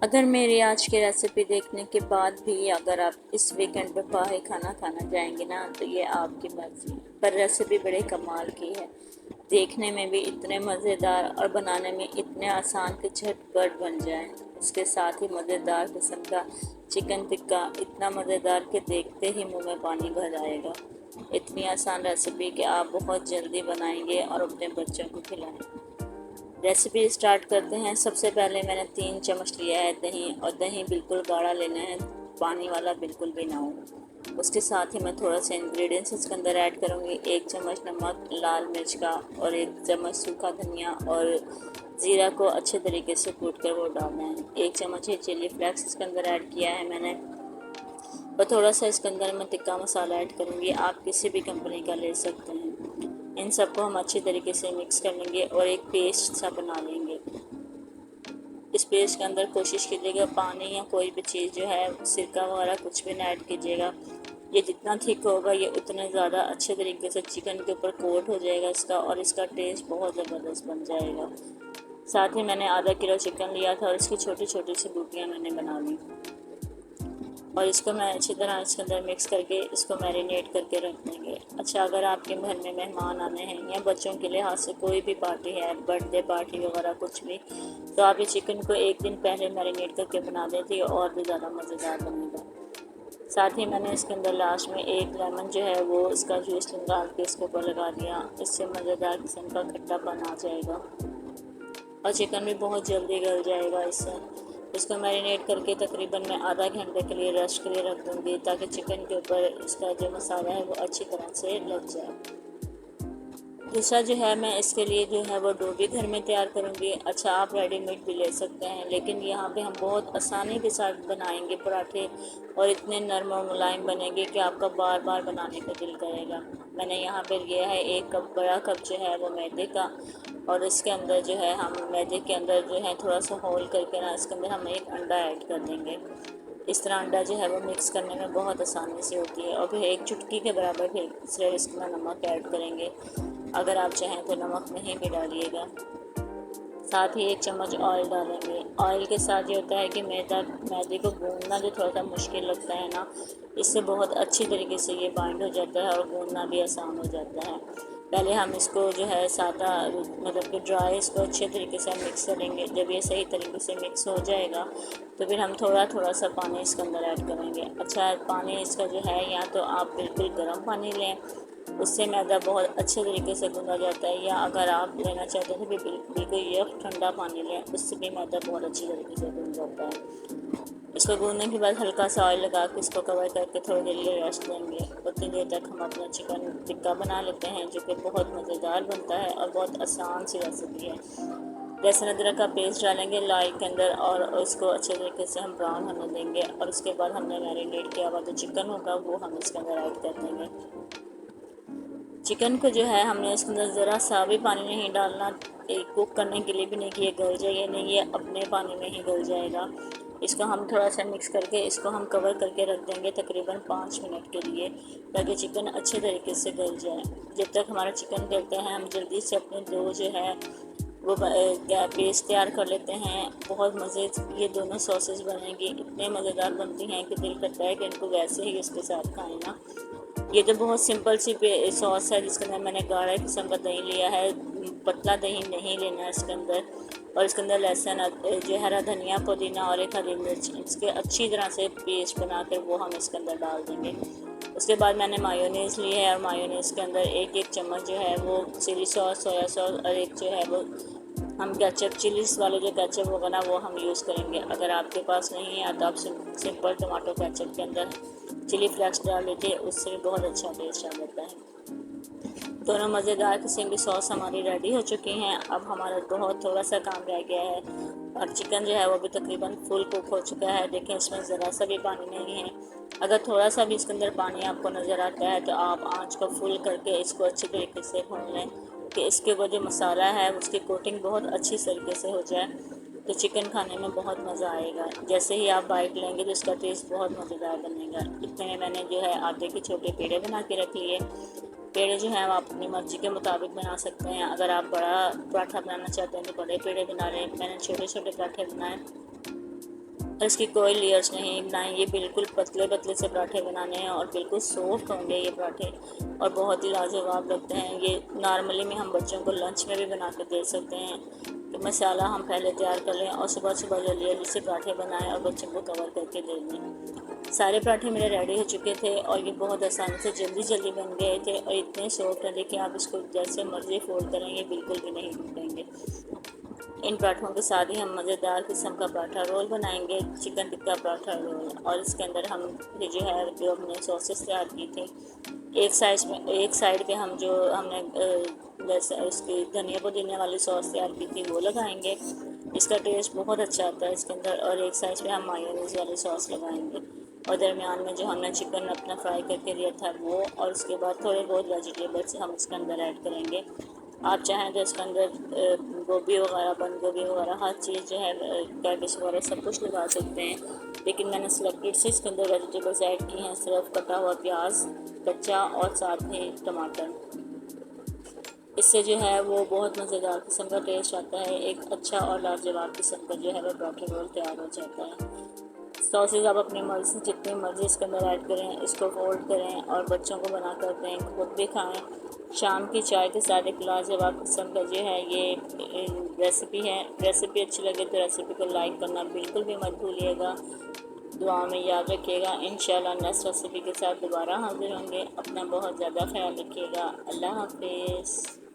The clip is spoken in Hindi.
अगर मेरी आज की रेसिपी देखने के बाद भी अगर आप इस वीकेंड पे बाहर खाना जाएंगे ना तो ये आपकी मर्जी, पर रेसिपी बड़े कमाल की है। देखने में भी इतने मज़ेदार और बनाने में इतने आसान कि झटपट बन जाए। इसके साथ ही मज़ेदार किस्म का चिकन टिक्का, इतना मज़ेदार कि देखते ही मुंह में पानी भर आएगा। इतनी आसान रेसिपी कि आप बहुत जल्दी बनाएंगे और अपने बच्चों को खिलाएंगे। रेसिपी स्टार्ट करते हैं। सबसे पहले मैंने 3 चम्मच लिया है दही, और दही बिल्कुल गाढ़ा लेना है, पानी वाला बिल्कुल भी ना हो। उसके साथ ही मैं थोड़ा सा इंग्रेडिएंट्स इसके अंदर ऐड करूँगी। 1 चम्मच नमक, लाल मिर्च का, और 1 चम्मच सूखा धनिया और ज़ीरा को अच्छे तरीके से कूट कर वो डालना है। 1 चम्मच ही चिली फ्लेक्स इसके अंदर ऐड किया है मैंने, और थोड़ा सा इसके अंदर मैं टिक्का मसाला ऐड करूँगी। आप किसी भी कंपनी का ले सकते हैं। इन सबको हम अच्छी तरीके से मिक्स कर लेंगे और एक पेस्ट सा बना लेंगे। इस पेस्ट के अंदर कोशिश कीजिएगा पानी या कोई भी चीज़ जो है, सिरका वगैरह कुछ भी ना ऐड कीजिएगा। ये जितना थिक होगा ये उतने ज़्यादा अच्छे तरीके से चिकन के ऊपर कोट हो जाएगा इसका, और इसका टेस्ट बहुत ज़बरदस्त बन जाएगा। साथ ही मैंने आधा किलो चिकन लिया था और इसकी छोटी छोटी सी बूटियाँ मैंने बना ली, और इसको मैं अच्छी तरह इसके अंदर मिक्स करके इसको मैरिनेट करके रख देंगे। अच्छा, अगर आपके घर में मेहमान आने हैं या बच्चों के लिहाज से कोई भी पार्टी है, बर्थडे पार्टी वगैरह कुछ भी, तो आप ये चिकन को एक दिन पहले मैरिनेट करके बना देते और भी ज़्यादा मज़ेदार बनेगा। साथ ही मैंने इसके अंदर लास्ट में एक लेमन जो है वो इसका जूस निकाल के इसके ऊपर लगा दिया। इससे मज़ेदार किस्म का खट्टापन आ जाएगा और चिकन भी बहुत जल्दी गल जाएगा इससे। इसको मैरिनेट करके तकरीबन मैं आधा घंटे के लिए रेस्ट के लिए रख दूँगी, ताकि चिकन के ऊपर इसका जो मसाला है वो अच्छी तरह से लग जाए। दूसरा जो है, मैं इसके लिए जो है वो डो भी घर में तैयार करूँगी। अच्छा, आप रेडीमेड भी ले सकते हैं, लेकिन यहाँ पे हम बहुत आसानी के साथ बनाएंगे पराठे, और इतने नरम और मुलायम बनेंगे कि आपका बार बार बनाने का दिल करेगा। मैंने यहाँ पे लिया है 1 कप, बड़ा कप जो है वो मैदे का, और इसके अंदर जो है हम मैदे के अंदर जो है थोड़ा सा होल करके ना इसके अंदर हम एक अंडा ऐड कर देंगे। इस तरह अंडा जो है वो मिक्स करने में बहुत आसानी से होती है। और फिर 1 चुटकी के बराबर फिर सिर्फ इसमें नमक ऐड करेंगे। अगर आप चाहें तो नमक नहीं भी डालिएगा। साथ ही 1 चम्मच ऑयल डालेंगे। ऑयल के साथ ये होता है कि मैदे को गूंदना जो थोड़ा सा मुश्किल लगता है ना, इससे बहुत अच्छी तरीके से ये बाइंड हो जाता है और गूंदना भी आसान हो जाता है। पहले हम इसको जो है सादा मतलब कि ड्राई इसको अच्छे तरीके से मिक्स करेंगे। जब ये सही तरीके से मिक्स हो जाएगा तो फिर हम थोड़ा थोड़ा सा पानी इसके अंदर ऐड करेंगे। अच्छा, पानी इसका जो है, या तो आप बिल्कुल गर्म पानी लें, उससे मैदा बहुत अच्छे तरीके से गूंदा जाता है, या अगर आप लेना चाहते हैं तो बिल्कुल यह ठंडा पानी लें, उससे भी मैदा बहुत अच्छी तरीके से गूंद जाता है। इसको गूंदने के बाद हल्का सा ऑयल लगा के इसको कवर करके थोड़ी देर लिए रेस्ट देंगे। उतनी देर तक हम अपना चिकन टिक्का बना लेते हैं, जो कि बहुत मज़ेदार बनता है और बहुत आसान सी रेसिपी है। लहसुन अदरक का पेस्ट डालेंगे लाल के अंदर, और उसको अच्छे तरीके से हम ब्राउन होने देंगे, और उसके बाद हमने मैरिनेट किया हुआ जो चिकन होगा वो हम इसके अंदर ऐड कर देंगे। चिकन को जो है हमने इसके अंदर ज़रा सा भी पानी नहीं डालना, कुक करने के लिए भी नहीं कि ये गल जाए, नहीं, ये अपने पानी में ही गल जाएगा। इसको हम थोड़ा सा मिक्स करके इसको हम कवर करके रख देंगे तकरीबन 5 मिनट के लिए, ताकि चिकन अच्छे तरीके से गल जाए। जब तक हमारा चिकन गलता है, हम जल्दी से अपने डो जो है वो पेस्ट तैयार कर लेते हैं। बहुत मज़े ये दोनों सॉसेस बनेंगी, इतने मज़ेदार बनती हैं कि दिल करता है कि इनको वैसे ही इसके साथ खाएं ना। ये तो बहुत सिंपल सी सॉस है, जिसके अंदर मैंने गाढ़ा किस्म का दही लिया है, पतला दही नहीं लेना है इसके अंदर। और इसके अंदर लहसुन जो हरा धनिया, पुदीना और एक हरी मिर्च, इसके अच्छी तरह से पेस्ट बना कर वो हम इसके अंदर डाल देंगे। उसके बाद मैंने मायोनीज़ ली है, और मायोनीज़ के अंदर एक चम्मच जो है वो चिली सॉस, सोया सॉस, और एक जो है वो हम केचप, चिलीज़ वाले जो केचप होगा ना वो हम यूज़ करेंगे। अगर आपके पास नहीं है तो आप सिंपल टमाटो केचप के अंदर चिली फ्लेक्स डाल लेते, उससे भी बहुत अच्छा टेस्ट आ जाता है। दोनों मज़ेदार किस्म की सॉस हमारी रेडी हो चुकी हैं। अब हमारा बहुत थोड़ा सा काम रह गया है, और चिकन जो है वो भी तकरीबन फुल कुक हो चुका है। देखें, इसमें ज़रा सा भी पानी नहीं है। अगर थोड़ा सा भी इसके अंदर पानी आपको नज़र आता है तो आप आंच को फुल करके इसको अच्छे तरीके से भून लें, कि इसके वो जो मसाला है उसकी कोटिंग बहुत अच्छी तरीके से हो जाए, तो चिकन खाने में बहुत मज़ा आएगा। जैसे ही आप बाइट लेंगे तो इसका टेस्ट बहुत मज़ेदार बनेगा। इतने में मैंने जो है आटे के छोटे पेड़े बना के रख लिए। पेड़े जो हैं आप अपनी मर्ज़ी के मुताबिक बना सकते हैं। अगर आप बड़ा पराठा बनाना चाहते हैं तो बड़े पेड़े बना लें। मैंने छोटे छोटे पराठे बनाए, और इसकी कोई लेयर्स नहीं, ना ये बिल्कुल पतले पतले से पराठे बनाने हैं और बिल्कुल सॉफ्ट होंगे ये पराठे और बहुत ही लाजवाब लगते हैं। ये नॉर्मली में हम बच्चों को लंच में भी बना के दे सकते हैं। तो मसाला हम पहले तैयार कर लें और सुबह सुबह जल्दी जल्दी से पराठे बनाएं और बच्चों को कवर करके दे दें। सारे पराठे मेरे रेडी हो चुके थे और ये बहुत आसानी से जल्दी जल्दी बन गए थे और इतने सॉफ्ट हैं कि आप इसको जैसे मर्जी फोल्ड करेंगे बिल्कुल भी नहीं टूटेंगे। इन पराठों के साथ ही हम मज़ेदार किस्म का पराठा रोल बनाएंगे, चिकन टिक्का पराठा रोल। और इसके अंदर हम ये जो है जो हमने सॉसेस तैयार की थी, एक साइड पे हम जो हमने जैसे उसकी धनिया पुदीने वाली सॉस तैयार की थी वो लगाएंगे। इसका टेस्ट बहुत अच्छा आता है इसके अंदर। और एक साइड पे हम मायोनीज़ वाली सॉस लगाएंगे और दरमियान में जो हमने चिकन अपना फ्राई करके दिया था वो, और उसके बाद थोड़े बहुत वेजिटेबल्स हम इसके अंदर ऐड करेंगे। आप चाहें तो इसके अंदर गोभी वगैरह, बंद गोभी वगैरह, हर चीज़ जो है कैबिज वगैरह सब कुछ लगा सकते हैं। लेकिन मैंने सेलेक्टेड से इसके अंदर वेजिटेबल्स ऐड की हैं, सिर्फ कटा हुआ प्याज कच्चा और साथ में टमाटर। इससे जो है वो बहुत मज़ेदार किस्म का टेस्ट आता है, एक अच्छा और लाजवाब किस्म का जो है वो पराठे रोल तैयार हो जाता है। सॉसेज आप अपनी मर्ज़ी से जितनी मर्ज़ी इसके अंदर ऐड करें, इसको फोल्ड करें और बच्चों को बना कर दें, खुद भी खाएँ। शाम की चाय के साथ एक लाजवाब किस्म का जो है ये रेसिपी है। रेसिपी अच्छी लगे तो रेसिपी को लाइक करना बिल्कुल भी मत भूलिएगा। दुआ में याद रखिएगा। इंशाल्लाह नेक्स्ट रेसिपी के साथ दोबारा हाजिर होंगे। अपना बहुत ज़्यादा ख्याल रखिएगा। अल्लाह हाफिज़।